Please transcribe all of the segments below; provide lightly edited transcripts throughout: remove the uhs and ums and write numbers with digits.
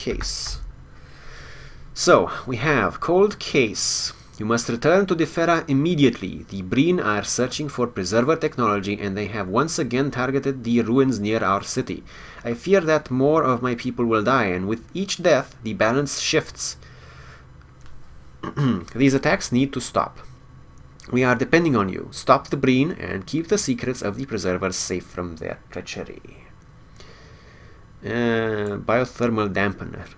case. So, we have cold case. You must return to Defera immediately. The Breen are searching for preserver technology and they have once again targeted the ruins near our city. I fear that more of my people will die, and with each death, the balance shifts. These attacks need to stop. We are depending on you. Stop the Breen and keep the secrets of the preservers safe from their treachery. Biothermal dampener.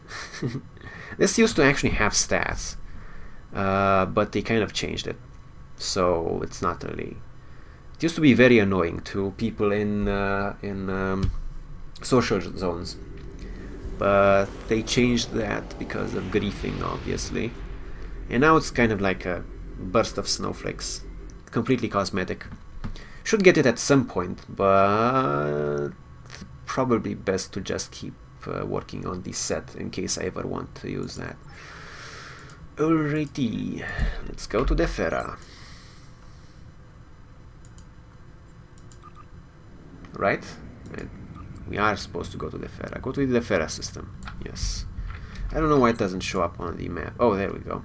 This used to actually have stats, but they kind of changed it, so it's not really. It used to be very annoying to people in social zones, but they changed that because of griefing, obviously, and now it's kind of like a burst of snowflakes, completely cosmetic. Should get it at some point, but probably best to just keep working on the set in case I ever want to use that. Alrighty, let's go to Defera. Right? We are supposed to go to Defera. Go to the Defera system. Yes. I don't know why it doesn't show up on the map. Oh, there we go.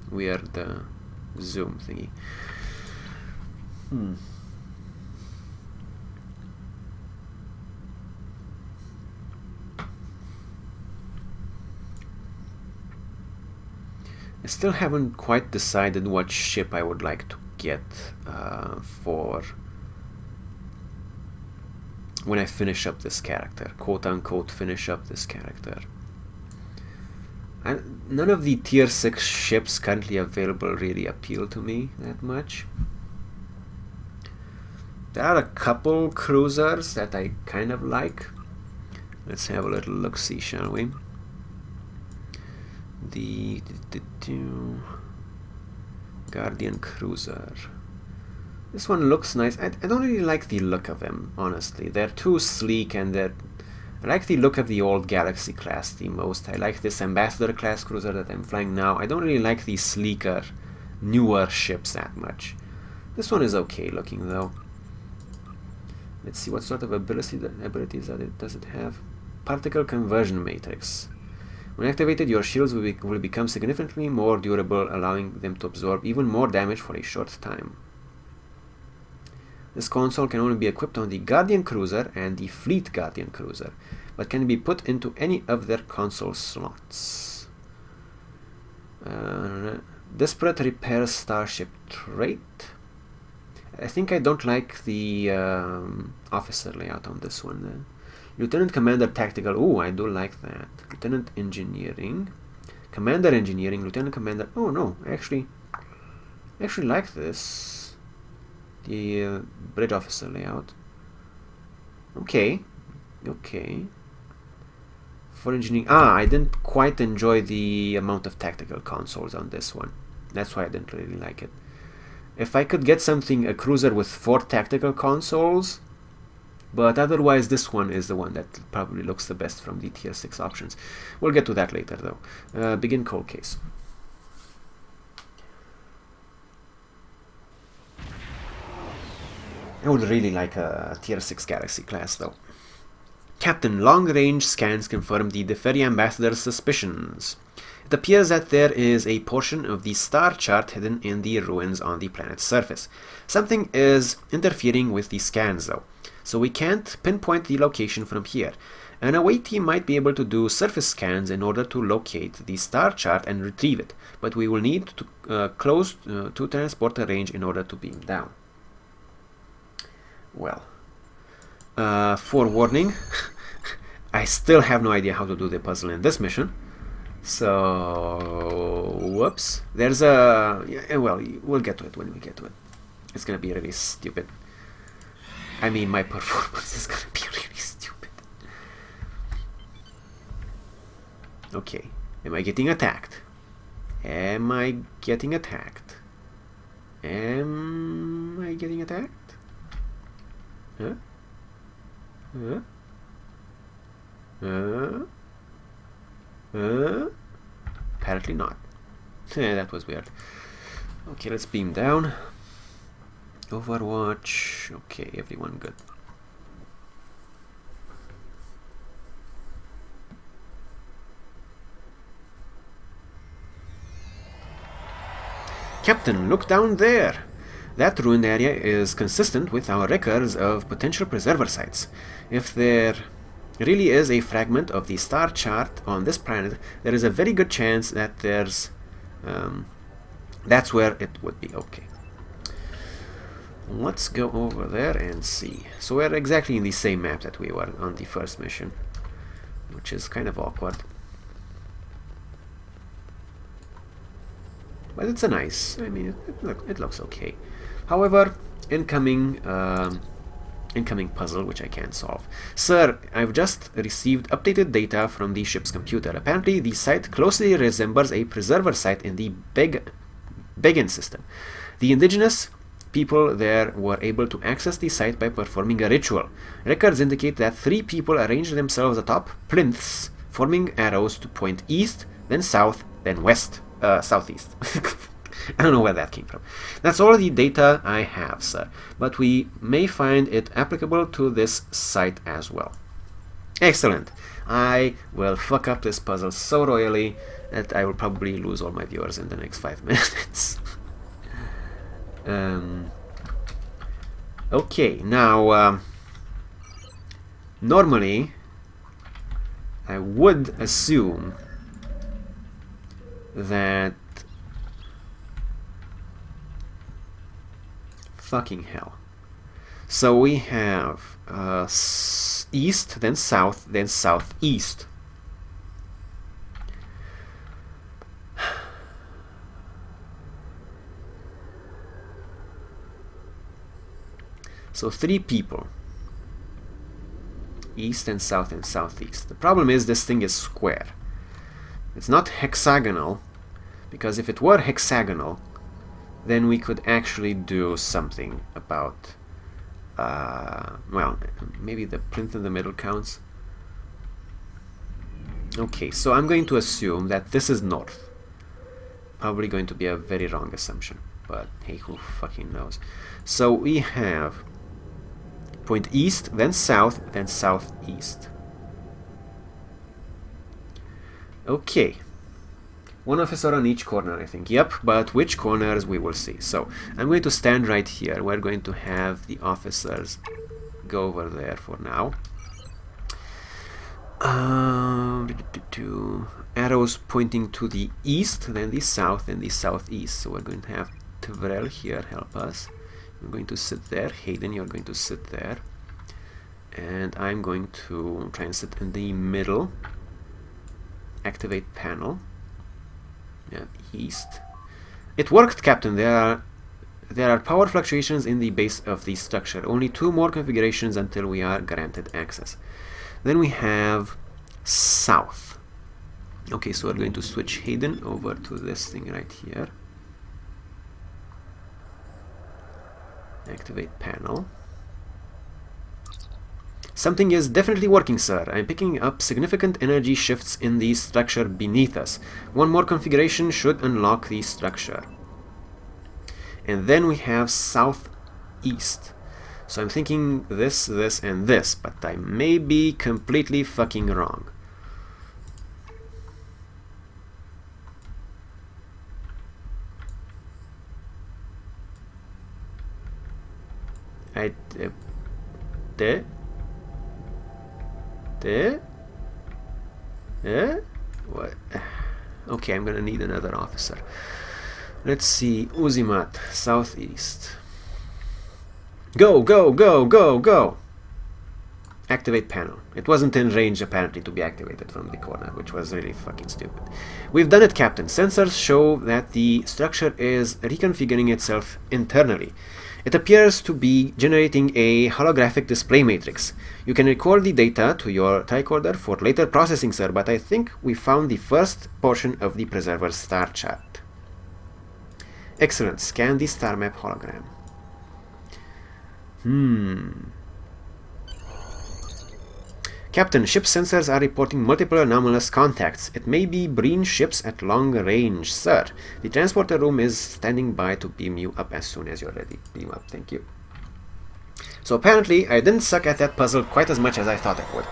Weird zoom thingy. I still haven't quite decided what ship I would like to get for when I finish up this character, quote unquote finish up this character. None of the tier 6 ships currently available really appeal to me that much. There are a couple cruisers that I kind of like. Let's have a little look-see, shall we? The Guardian Cruiser. This one looks nice. I don't really like the look of them, honestly. They're too sleek, and I like the look of the old Galaxy class the most. I like this Ambassador class cruiser that I'm flying now. I don't really like the sleeker, newer ships that much. This one is okay looking though. Let's see what sort of abilities does it have. Particle Conversion Matrix. When activated, your shields will become significantly more durable, allowing them to absorb even more damage for a short time. This console can only be equipped on the Guardian Cruiser and the Fleet Guardian Cruiser, but can be put into any of their console slots. Desperate Repair Starship Trait. I think I don't like the officer layout on this one. Lieutenant Commander Tactical. Ooh, I do like that. Lieutenant Engineering. Commander Engineering. Lieutenant Commander. Oh no, I actually like this. The Bridge Officer layout. Okay. For engineering. I didn't quite enjoy the amount of tactical consoles on this one. That's why I didn't really like it. If I could get a cruiser with 4 tactical consoles, but otherwise this one is the one that probably looks the best from the tier 6 options. We'll get to that later though. Begin cold case. I would really like a tier 6 Galaxy class though. Captain, long-range scans confirm the Deferi Ambassador's suspicions. It appears that there is a portion of the star chart hidden in the ruins on the planet's surface. Something is interfering with the scans though, so we can't pinpoint the location from here. An away team might be able to do surface scans in order to locate the star chart and retrieve it, but we will need to close to transporter range in order to beam down. Well, forewarning, I still have no idea how to do the puzzle in this mission. So, whoops. There's a... Yeah, well, we'll get to it when we get to it. It's gonna be really stupid. I mean, my performance is gonna be really stupid. Okay. Am I getting attacked? Am I getting attacked? Am I getting attacked? Huh? Apparently not. That was weird. Okay, let's beam down. Overwatch. Okay, everyone good. Captain, look down there! That ruined area is consistent with our records of potential preserver sites. If there really is a fragment of the star chart on this planet, there is a very good chance that that's where it would be. Okay. Let's go over there and see. So we're exactly in the same map that we were on the first mission, which is kind of awkward. But it's a nice, I mean, it looks okay. However, incoming puzzle, which I can't solve. Sir, I've just received updated data from the ship's computer. Apparently, the site closely resembles a preserver site in the Begin system. The indigenous people there were able to access the site by performing a ritual. Records indicate that 3 people arranged themselves atop plinths, forming arrows to point east, then south, then west. Southeast. I don't know where that came from. That's all the data I have, sir, but we may find it applicable to this site as well. Excellent. I will fuck up this puzzle so royally that I will probably lose all my viewers in the next 5 minutes. Okay, now normally I would assume that fucking hell. So we have east, then south, then southeast. So 3 people. East and south and southeast. The problem is this thing is square. It's not hexagonal, because if it were hexagonal, then we could actually do something about, well, maybe the plinth in the middle counts. Okay, so I'm going to assume that this is north. Probably going to be a very wrong assumption, but hey, who fucking knows. So we have point east, then south, then southeast. Okay. 1 officer on each corner, I think. Yep, but which corners we will see. So I'm going to stand right here. We're going to have the officers go over there for now. Arrows pointing to the east, then the south, and the southeast. So we're going to have Tvrel here help us. You're going to sit there. Hayden, you're going to sit there. And I'm going to try and sit in the middle. Activate panel. Yeah, east. It worked, Captain. There are power fluctuations in the base of the structure. Only 2 more configurations until we are granted access. Then we have south. Okay, so we're going to switch Hayden over to this thing right here. Activate panel. Something is definitely working, sir. I'm picking up significant energy shifts in the structure beneath us. 1 more configuration should unlock the structure. And then we have southeast. So I'm thinking this, and this, but I may be completely fucking wrong. What? Okay, I'm gonna need another officer. Let's see, Uzimat, southeast. Go, go, go, go, go! Activate panel. It wasn't in range apparently to be activated from the corner, which was really fucking stupid. We've done it, Captain. Sensors show that the structure is reconfiguring itself internally. It appears to be generating a holographic display matrix. You can record the data to your tricorder for later processing, sir, but I think we found the first portion of the preserver star chart. Excellent. Scan the star map hologram. Captain, ship sensors are reporting multiple anomalous contacts. It may be Breen ships at long range, sir. The transporter room is standing by to beam you up as soon as you're ready. Beam up, thank you. So apparently I didn't suck at that puzzle quite as much as I thought I would.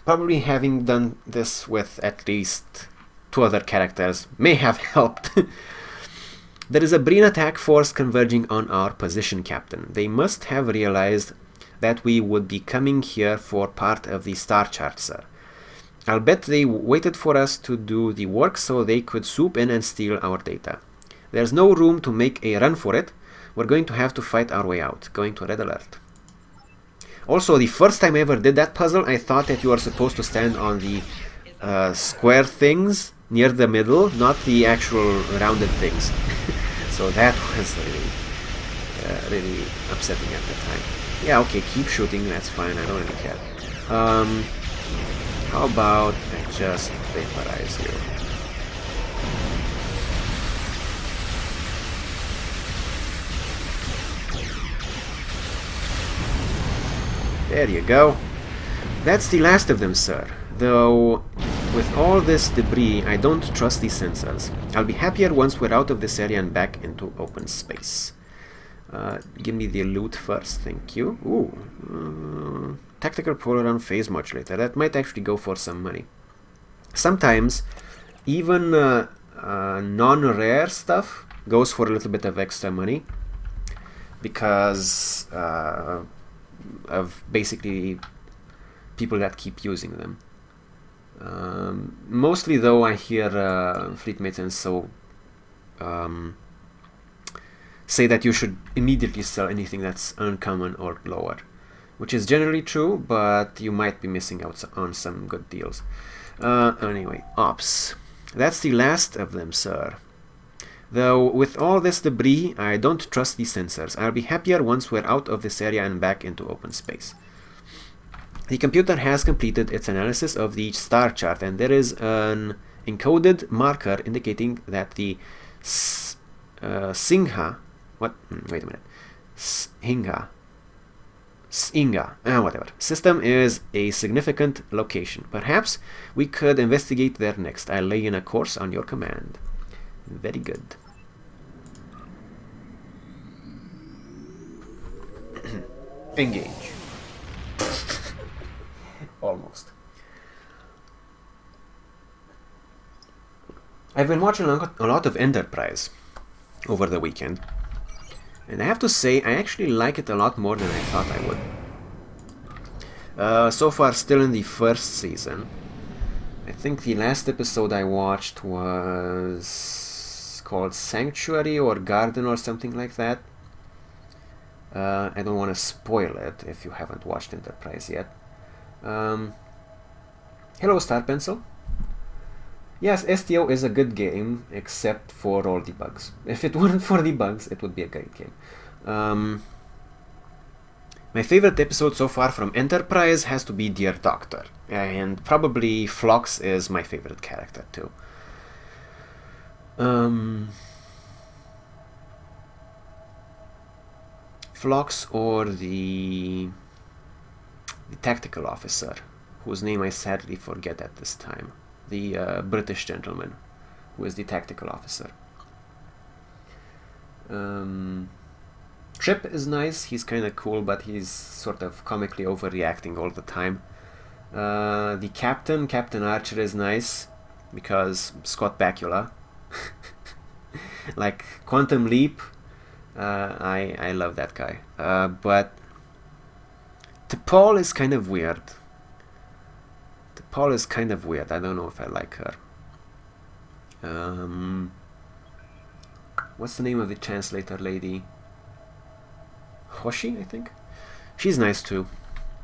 Probably having done this with at least 2 other characters may have helped. There is a Breen attack force converging on our position, Captain. They must have realized that we would be coming here for part of the star chart, sir. I'll bet they waited for us to do the work so they could swoop in and steal our data. There's no room to make a run for it. We're going to have to fight our way out. Going to red alert. Also, the first time I ever did that puzzle, I thought that you are supposed to stand on the square things near the middle, not the actual rounded things. So that was really upsetting at the time. Yeah, okay, keep shooting, that's fine, I don't really care. How about I just vaporize you? There you go. That's the last of them, sir. Though, with all this debris, I don't trust these sensors. I'll be happier once we're out of this area and back into open space. Give me the loot first, thank you. Ooh, tactical polar phase modulator. That might actually go for some money. Sometimes, even non-rare stuff goes for a little bit of extra money because of basically people that keep using them. Mostly though, I hear fleetmates and so say that you should immediately sell anything that's uncommon or lower, which is generally true, but you might be missing out on some good deals. Anyway, ops. That's the last of them, sir. Though with all this debris, I don't trust these sensors. I'll be happier once we're out of this area and back into open space. The computer has completed its analysis of the star chart, and there is an encoded marker indicating that the Singha, wait a minute, whatever, system is a significant location. Perhaps we could investigate there next. I'll lay in a course on your command. Very good. Engage. Almost. I've been watching a lot of Enterprise over the weekend, and I have to say I actually like it a lot more than I thought I would. So far, still in the first season. I think the last episode I watched was called Sanctuary or Garden or something like that. I don't want to spoil it if you haven't watched Enterprise yet. Hello, Star Pencil. Yes, STO is a good game, except for all the bugs. If it weren't for the bugs, it would be a great game. My favorite episode so far from Enterprise has to be Dear Doctor, and probably Phlox is my favorite character too. Phlox or the tactical officer, whose name I sadly forget at this time. The British gentleman, who is the tactical officer. Trip is nice, he's kind of cool, but he's sort of comically overreacting all the time. The captain, Captain Archer, is nice, because Scott Bakula. Like, Quantum Leap, I love that guy. But T'Pol is kind of weird. T'Pol is kind of weird, I don't know if I like her. What's the name of the translator lady? Hoshi, I think? She's nice too.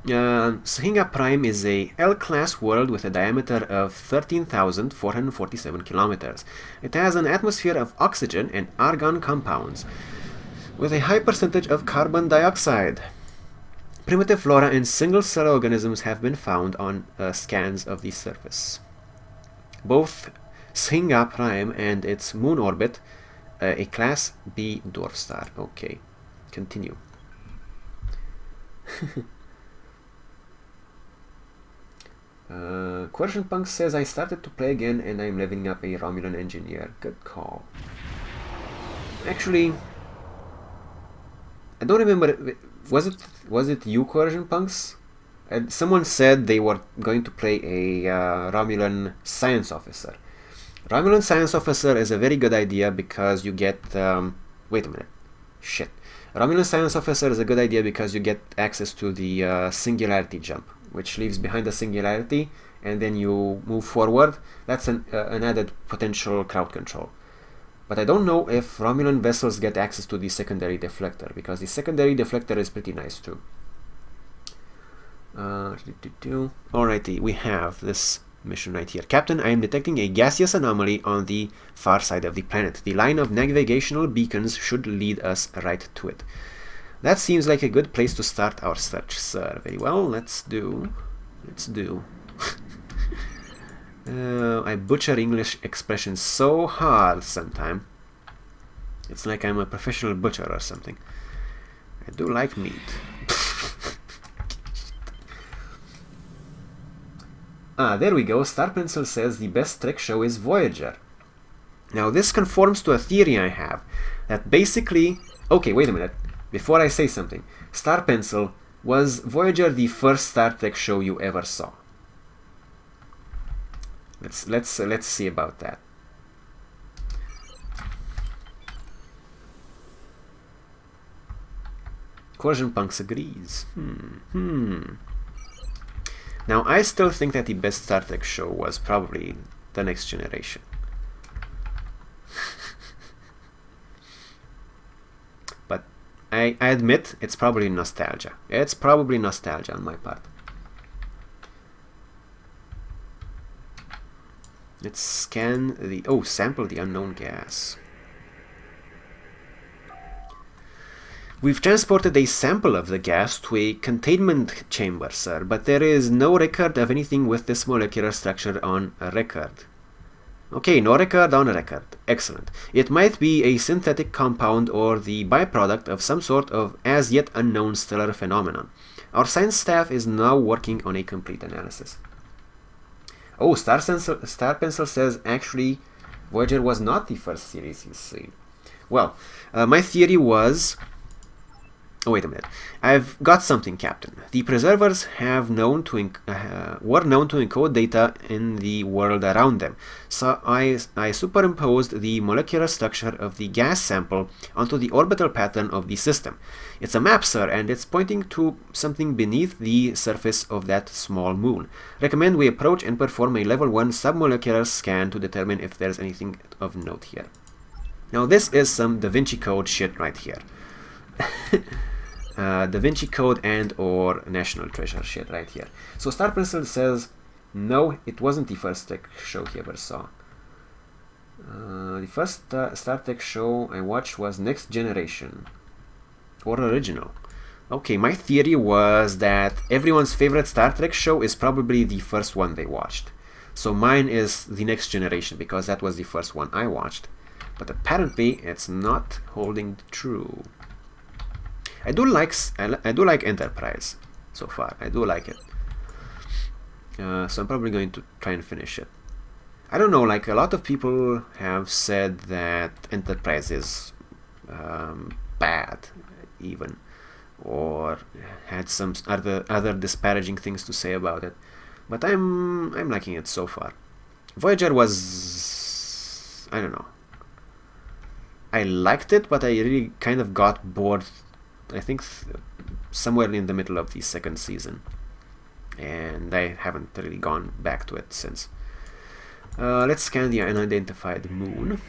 Sahinga Prime is a L-class world with a diameter of 13,447 kilometers. It has an atmosphere of oxygen and argon compounds, with a high percentage of carbon dioxide. Primitive flora and single-cell organisms have been found on scans of the surface. Both Sahinga Prime and its moon orbit a Class B dwarf star. Okay, continue. Quertion Punk says, I started to play again and I'm leveling up a Romulan engineer. Good call. Actually, I don't remember. Was it you, Quertion Punks? Someone said they were going to play a Romulan science officer. Romulan Science Officer is a very good idea because you get... wait a minute. Shit. Romulan Science Officer is a good idea because you get access to the Singularity jump, which leaves behind the Singularity, and then you move forward. That's an added potential crowd control. But I don't know if Romulan vessels get access to the secondary deflector, because the secondary deflector is pretty nice too. Alrighty, we have this mission right here. Captain, I am detecting a gaseous anomaly on the far side of the planet. The line of navigational beacons should lead us right to it. That seems like a good place to start our search, sir. Very well, let's do. I butcher English expressions so hard sometimes. It's like I'm a professional butcher or something. I do like meat. There we go. Star Pencil says the best Trek show is Voyager. Now this conforms to a theory I have, that basically... Okay, wait a minute. Before I say something, Star Pencil, was Voyager the first Star Trek show you ever saw? Let's see about that. Coercion Punks agrees. Now, I still think that the best Star Trek show was probably The Next Generation. But I admit it's probably nostalgia. It's probably nostalgia on my part. Let's scan the... Oh, sample the unknown gas. We've transported a sample of the gas to a containment chamber, sir, but there is no record of anything with this molecular structure on a record. Okay, no record on a record. Excellent. It might be a synthetic compound or the byproduct of some sort of as yet unknown stellar phenomenon. Our science staff is now working on a complete analysis. Oh, Star Pencil says actually Voyager was not the first series you see. Well, my theory was... Oh, wait a minute. I've got something, Captain. The preservers have were known to encode data in the world around them. So I superimposed the molecular structure of the gas sample onto the orbital pattern of the system. It's a map, sir, and it's pointing to something beneath the surface of that small moon. Recommend we approach and perform a level 1 submolecular scan to determine if there's anything of note here. Now this is some Da Vinci Code shit right here. Da Vinci Code and or National Treasure shit right here. So Star Pencil says, no, it wasn't the first Trek show he ever saw. The first Star Trek show I watched was Next Generation. Or original. Okay, my theory was that everyone's favorite Star Trek show is probably the first one they watched. So mine is The Next Generation, because that was the first one I watched. But apparently it's not holding true. I do like Enterprise so far. I do like it. So I'm probably going to try and finish it. I don't know, like a lot of people have said that Enterprise is bad, even, or had some other disparaging things to say about it. But I'm liking it so far. Voyager was, I don't know. I liked it, but I really kind of got bored. I think somewhere in the middle of the second season, and I haven't really gone back to it since. Let's scan the unidentified moon.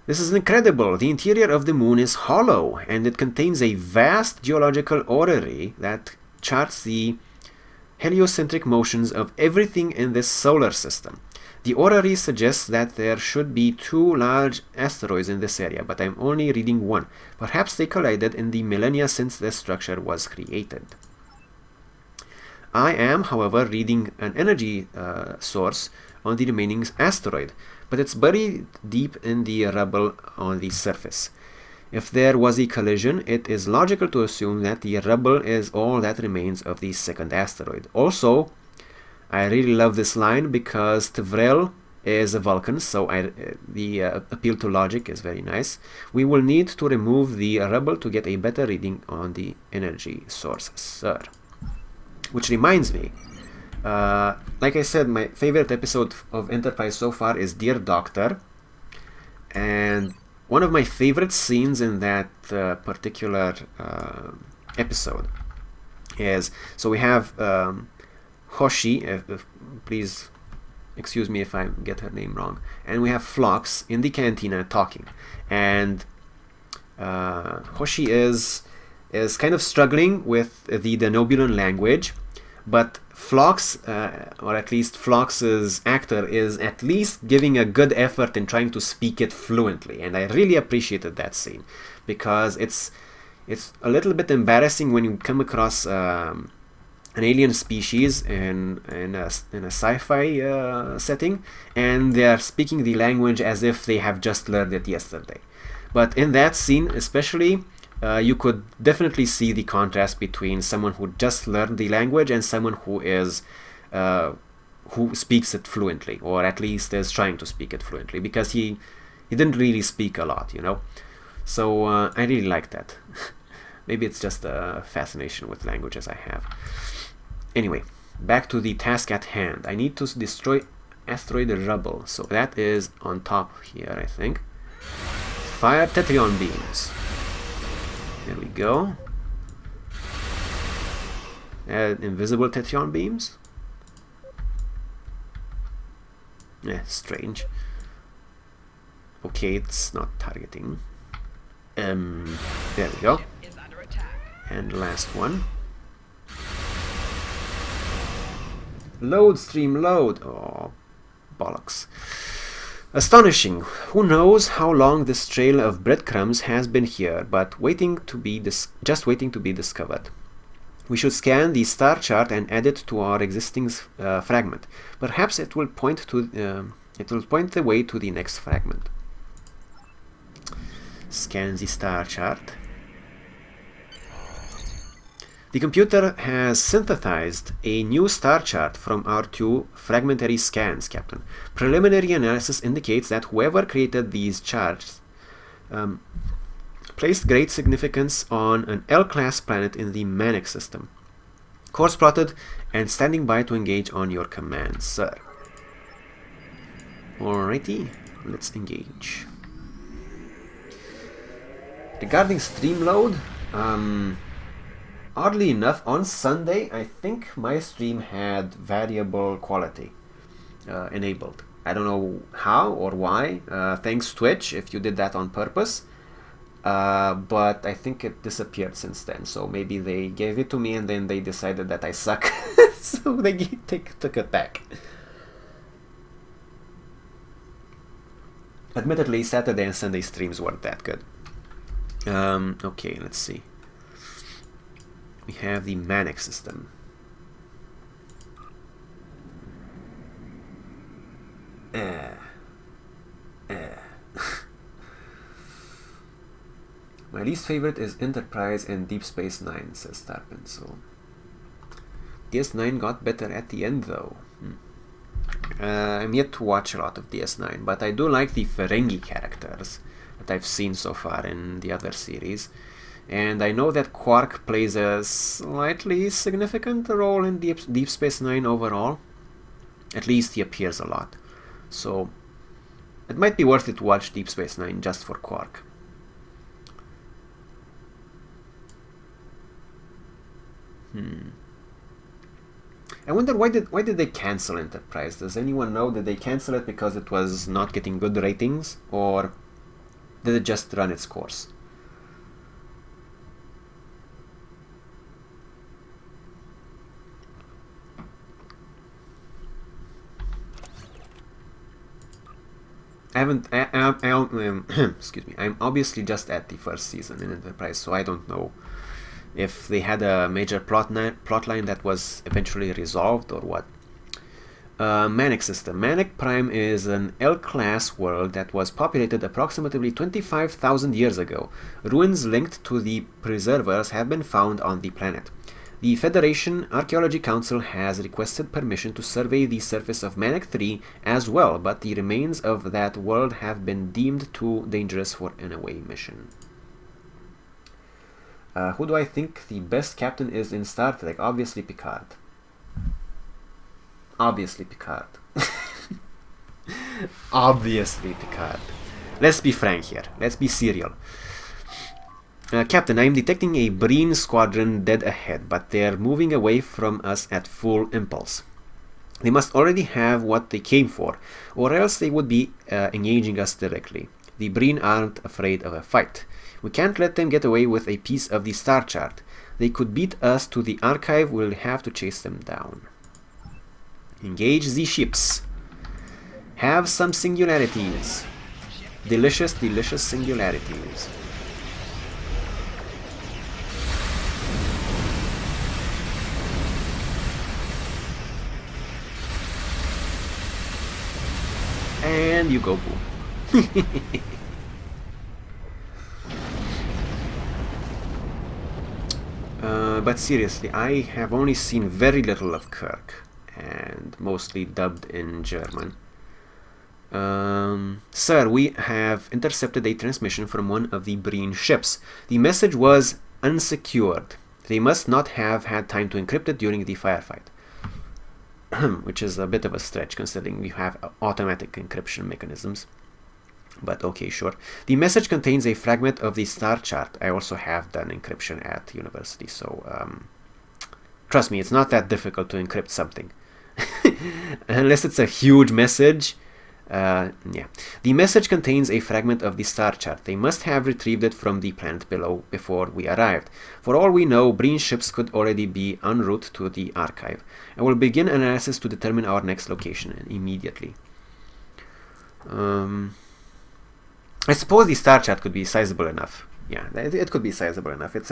This is incredible. The interior of the moon is hollow, and it contains a vast geological orrery that charts the heliocentric motions of everything in this solar system. The orrery suggests that there should be 2 large asteroids in this area, but I'm only reading one. Perhaps they collided in the millennia since this structure was created. I am, however, reading an energy source on the remaining asteroid, but it's buried deep in the rubble on the surface. If there was a collision, it is logical to assume that the rubble is all that remains of the second asteroid. Also, I really love this line because Tevrel is a Vulcan, so the appeal to logic is very nice. We will need to remove the rubble to get a better reading on the energy source, sir. Which reminds me, Like I said, my favorite episode of Enterprise so far is Dear Doctor, and one of my favorite scenes in that particular episode is, so we have Hoshi, please excuse me if I get her name wrong, and we have Phlox in the cantina talking, and Hoshi is kind of struggling with the Denobulan language, but Phlox, or at least Phlox's actor, is at least giving a good effort in trying to speak it fluently, and I really appreciated that scene, because it's a little bit embarrassing when you come across an alien species in a sci-fi setting, and they are speaking the language as if they have just learned it yesterday. But in that scene especially, you could definitely see the contrast between someone who just learned the language and someone who is who speaks it fluently, or at least is trying to speak it fluently, because he didn't really speak a lot, you know. So I really like that. Maybe it's just a fascination with languages I have. Anyway, back to the task at hand. I need to destroy asteroid rubble, so that is on top here, I think. Fire Tetrion beams. There we go. Invisible Tetrion beams. Strange. Okay, it's not targeting. There we go. And last one. Load, stream, load. Oh, bollocks. Astonishing. Who knows how long this trail of breadcrumbs has been here, but just waiting to be discovered. We should scan the star chart and add it to our existing fragment. Perhaps it will point the way to the next fragment. Scan the star chart. The computer has synthesized a new star chart from our 2 fragmentary scans, Captain. Preliminary analysis indicates that whoever created these charts placed great significance on an L-class planet in the Manic system. Course plotted and standing by to engage on your command, sir. Alrighty, let's engage. Regarding stream load, oddly enough, on Sunday, I think my stream had variable quality enabled. I don't know how or why. Thanks Twitch if you did that on purpose. But I think it disappeared since then. So maybe they gave it to me and then they decided that I suck. So they took it back. Admittedly, Saturday and Sunday streams weren't that good. Okay, let's see. We have the Manic system. My least favorite is Enterprise and Deep Space Nine, says Starpin. So DS9 got better at the end, though. I'm yet to watch a lot of DS9, but I do like the Ferengi characters that I've seen so far in the other series. And I know that Quark plays a slightly significant role in Deep Space Nine overall. At least he appears a lot. So it might be worth it to watch Deep Space Nine just for Quark. I wonder why did they cancel Enterprise? Does anyone know? Did they cancel it because it was not getting good ratings, or did it just run its course? Excuse me. I'm obviously just at the first season in Enterprise, so I don't know if they had a major plotline that was eventually resolved or what. Manic system. Manic Prime is an L-class world that was populated approximately 25,000 years ago. Ruins linked to the preservers have been found on the planet. The Federation Archaeology Council has requested permission to survey the surface of Manic 3 as well, but the remains of that world have been deemed too dangerous for an away mission. Who do I think the best captain is in Star Trek? Obviously Picard. Obviously Picard. Obviously Picard. Let's be frank here. Let's be serial. Captain, I am detecting a Breen squadron dead ahead, but they're moving away from us at full impulse. They must already have what they came for, or else they would be engaging us directly. The Breen aren't afraid of a fight. We can't let them get away with a piece of the star chart. They could beat us to the archive. We'll have to chase them down. Engage the ships. Have some singularities. Delicious, delicious singularities. And you go boom. But seriously, I have only seen very little of Kirk, and mostly dubbed in German. Sir, we have intercepted a transmission from one of the Breen ships. The message was unsecured. They must not have had time to encrypt it during the firefight. Which is a bit of a stretch considering we have automatic encryption mechanisms. But okay, sure. The message contains a fragment of the star chart. I also have done encryption at university, so trust me, it's not that difficult to encrypt something. Unless it's a huge message. Yeah. The message contains a fragment of the star chart. They must have retrieved it from the planet below before we arrived. For all we know, Breen ships could already be en route to the archive. I will begin analysis to determine our next location immediately. I suppose the star chart could be sizable enough. Yeah, it could be sizable enough. If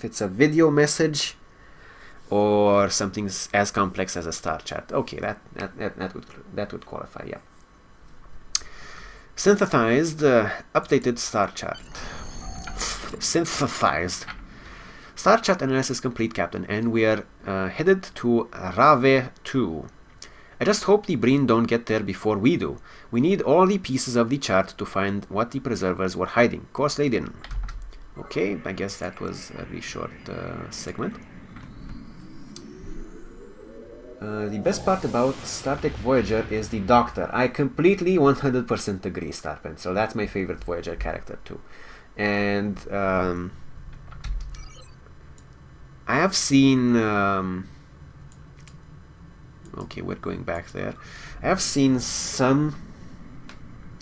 it's a video message or something as complex as a star chart. Okay, that would qualify. Yeah. Synthesized, updated star chart. Synthesized. Star chart analysis complete, Captain, and we are headed to Rave 2. I just hope the Breen don't get there before we do. We need all the pieces of the chart to find what the preservers were hiding. Of course they didn't. Okay, I guess that was a very short segment. The best part about Star Trek Voyager is the Doctor. I completely 100% agree, Starpencil. That's my favorite Voyager character too. And I have seen... okay, we're going back there. I have seen some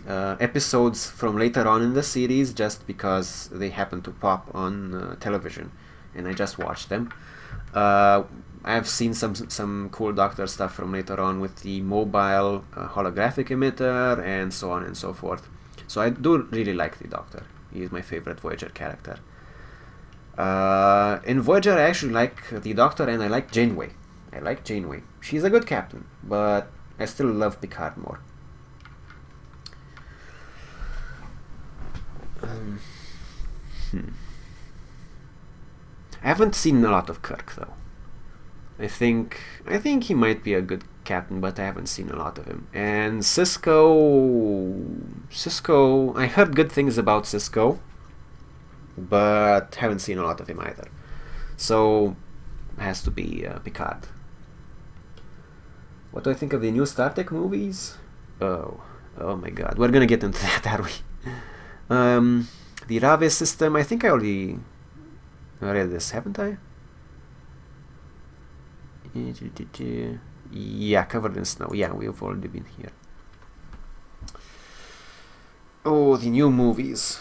episodes from later on in the series just because they happen to pop on television, and I just watched them. I've seen some cool Doctor stuff from later on with the mobile holographic emitter and so on and so forth. So I do really like the Doctor. He is my favorite Voyager character. In Voyager I actually like the Doctor and I like Janeway. I like Janeway. She's a good captain, but I still love Picard more. I haven't seen a lot of Kirk though. I think he might be a good captain, but I haven't seen a lot of him. And Cisco, I heard good things about Cisco, but haven't seen a lot of him either. So it has to be Picard. What do I think of the new Star Trek movies? Oh my god, we're gonna get into that, are we? The Rave system, I think I already read this, haven't I? Yeah, Covered in Snow. Yeah, we've already been here. Oh, the new movies.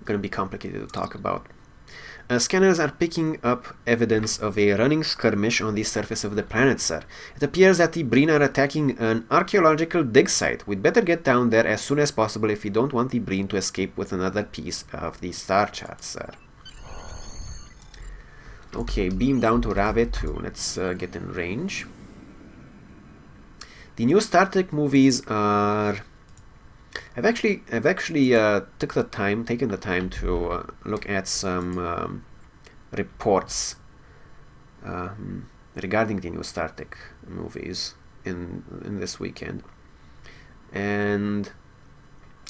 Gonna be complicated to talk about. Scanners are picking up evidence of a running skirmish on the surface of the planet, sir. It appears that the Breen are attacking an archaeological dig site. We'd better get down there as soon as possible if we don't want the Breen to escape with another piece of the star chart, sir. Okay, beam down to Rave 2. Let's get in range. The new Star Trek movies are... I've actually taken the time to look at some reports regarding the new Star Trek movies in this weekend, and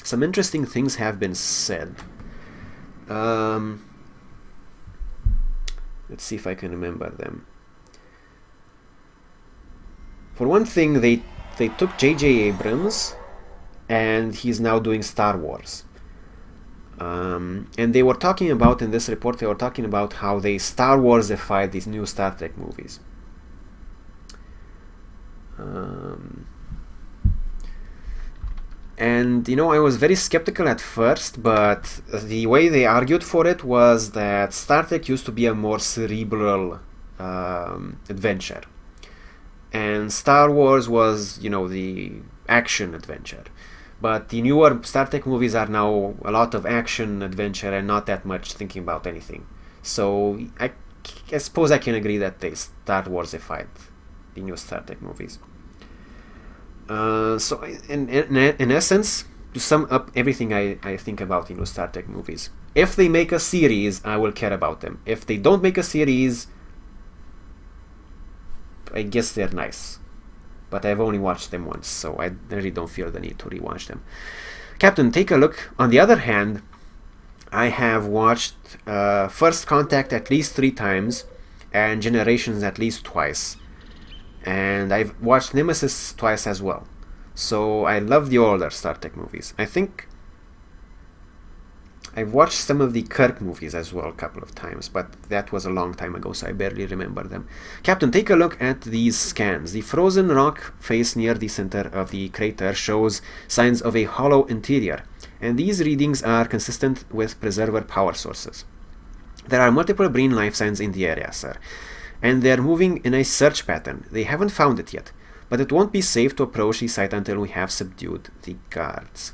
some interesting things have been said. Let's see if I can remember them. For one thing, they took J.J. Abrams, and he's now doing Star Wars. And they were talking about, in this report, they were talking about how they Star Warsified these new Star Trek movies. And, you know, I was very skeptical at first, but the way they argued for it was that Star Trek used to be a more cerebral adventure. And Star Wars was, you know, the action adventure. But the newer Star Trek movies are now a lot of action adventure and not that much thinking about anything. So I suppose I can agree that they Star Warsified the new Star Trek movies. So in essence, to sum up everything I think about the new Star Trek movies, if they make a series, I will care about them. If they don't make a series, I guess they're nice, but I've only watched them once, so I really don't feel the need to rewatch them. Captain, take a look. On the other hand, I have watched First Contact at least 3 times and Generations at least twice, and I've watched Nemesis twice as well. So I love the older Star Trek movies. I think I've watched some of the Kirk movies as well a couple of times, but that was a long time ago, so I barely remember them. Captain, take a look at these scans. The frozen rock face near the center of the crater shows signs of a hollow interior, and these readings are consistent with preserver power sources. There are multiple Breen life signs in the area, sir, and they're moving in a search pattern. They haven't found it yet, but it won't be safe to approach the site until we have subdued the guards.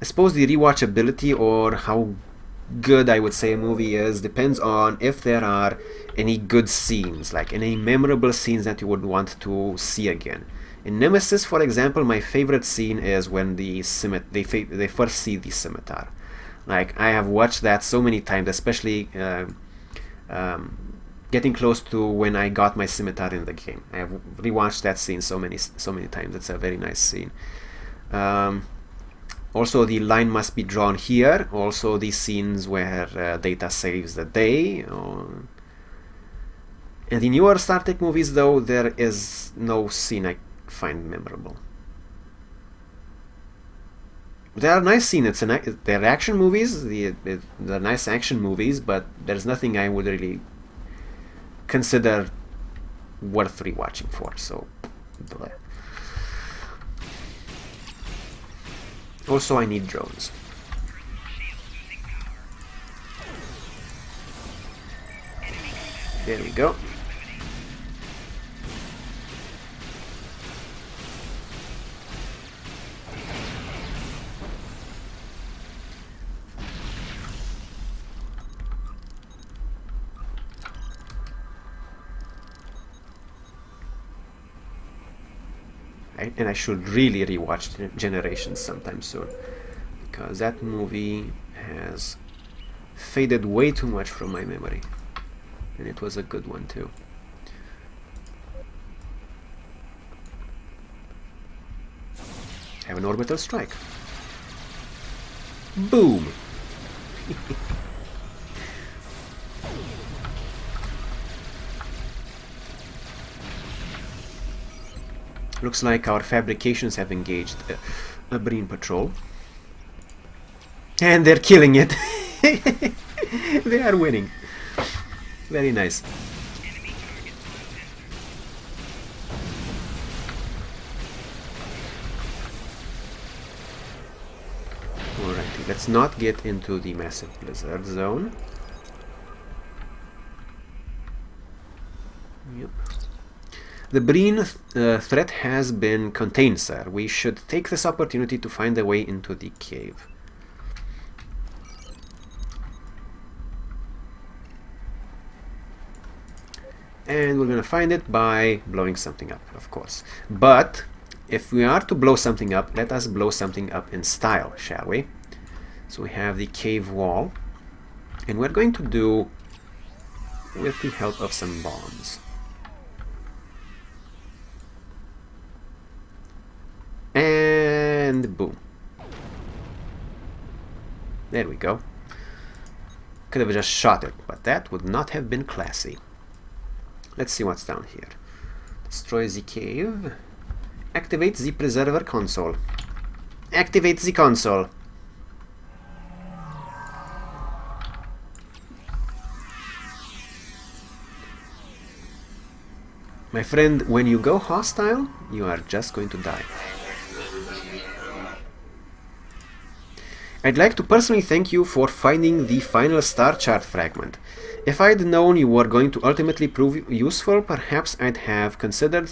I suppose the rewatchability, or how good I would say a movie is, depends on if there are any good scenes, like any memorable scenes that you would want to see again. In Nemesis, for example, my favorite scene is when they first see the scimitar. Like, I have watched that so many times, especially getting close to when I got my scimitar in the game. I have rewatched that scene so many times. It's a very nice scene. Also, the line must be drawn here. Also, the scenes where Data saves the day. In the newer Star Trek movies, though, there is no scene I find memorable. There are nice scenes. They're action movies. They're nice action movies, but there's nothing I would really consider worth rewatching for. So, bleh. Also, I need drones. There we go. And I should really rewatch Generations sometime soon, because that movie has faded way too much from my memory, and it was a good one too. Have an orbital strike. Boom! Looks like our fabrications have engaged a Breen patrol. And they're killing it. They are winning. Very nice. Alrighty, let's not get into the massive blizzard zone. Yep. The Breen threat has been contained, sir. We should take this opportunity to find a way into the cave. And we're gonna find it by blowing something up, of course. But if we are to blow something up, let us blow something up in style, shall we? So we have the cave wall, and we're going to do with the help of some bombs. And boom. There we go. Could have just shot it, but that would not have been classy. Let's see what's down here. Destroy the cave. Activate the preserver console. Activate the console. My friend, when you go hostile, you are just going to die. I'd like to personally thank you for finding the final star chart fragment. If I'd known you were going to ultimately prove useful, perhaps I'd have considered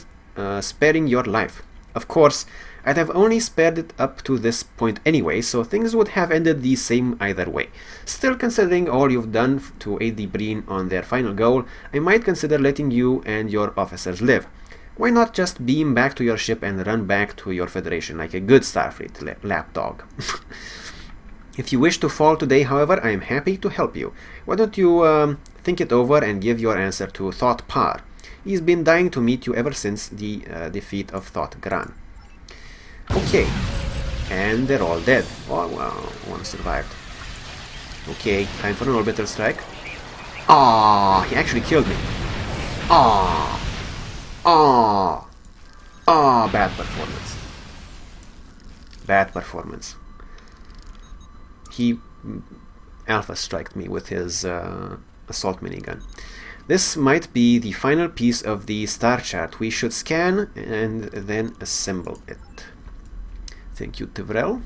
sparing your life. Of course, I'd have only spared it up to this point anyway, so things would have ended the same either way. Still, considering all you've done to aid the Breen on their final goal, I might consider letting you and your officers live. Why not just beam back to your ship and run back to your Federation like a good Starfleet lapdog? If you wish to fall today, however, I am happy to help you. Why don't you think it over and give your answer to Thought Par? He's been dying to meet you ever since the defeat of Thought Gran. Okay, and they're all dead. Oh wow, one survived. Okay, time for an orbital strike. Ah, he actually killed me. Ah, ah, ah, bad performance. Bad performance. He alpha striked me with his assault minigun. This might be the final piece of the star chart. We should scan and then assemble it. Thank you, Tivrel.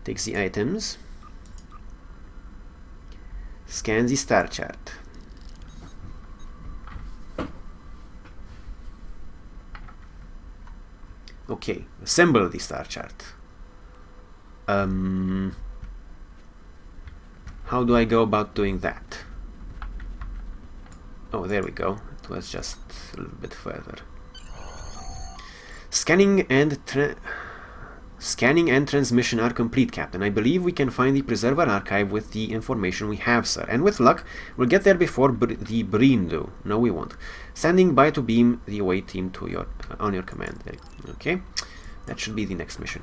Take the items. Scan the star chart. Okay, assemble the star chart. How do I go about doing that? Oh, there we go. It was just a little bit further. Scanning and transmission are complete, Captain. I believe we can find the Preserver Archive with the information we have, sir. And with luck, we'll get there before the Breen do. No, we won't. Standing by to beam the away team to your on your command. Okay, that should be the next mission.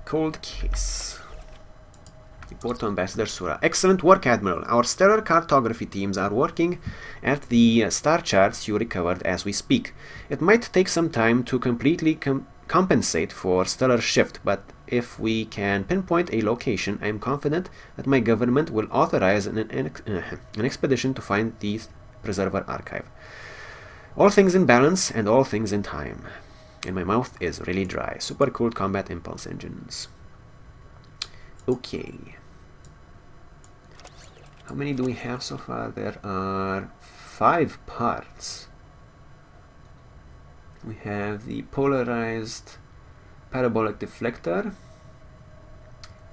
Cold case. Report to Ambassador Sura. Excellent work, Admiral. Our stellar cartography teams are working at the star charts you recovered as we speak. It might take some time to completely compensate for stellar shift, but if we can pinpoint a location, I am confident that my government will authorize an expedition to find the Preserver Archive. All things in balance and all things in time. And my mouth is really dry. Super cooled combat impulse engines. Okay. How many do we have so far? There are 5 parts. We have the polarized parabolic deflector.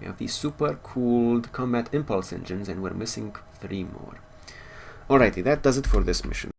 We have the super cooled combat impulse engines, and we're missing 3 more. Alrighty, that does it for this mission.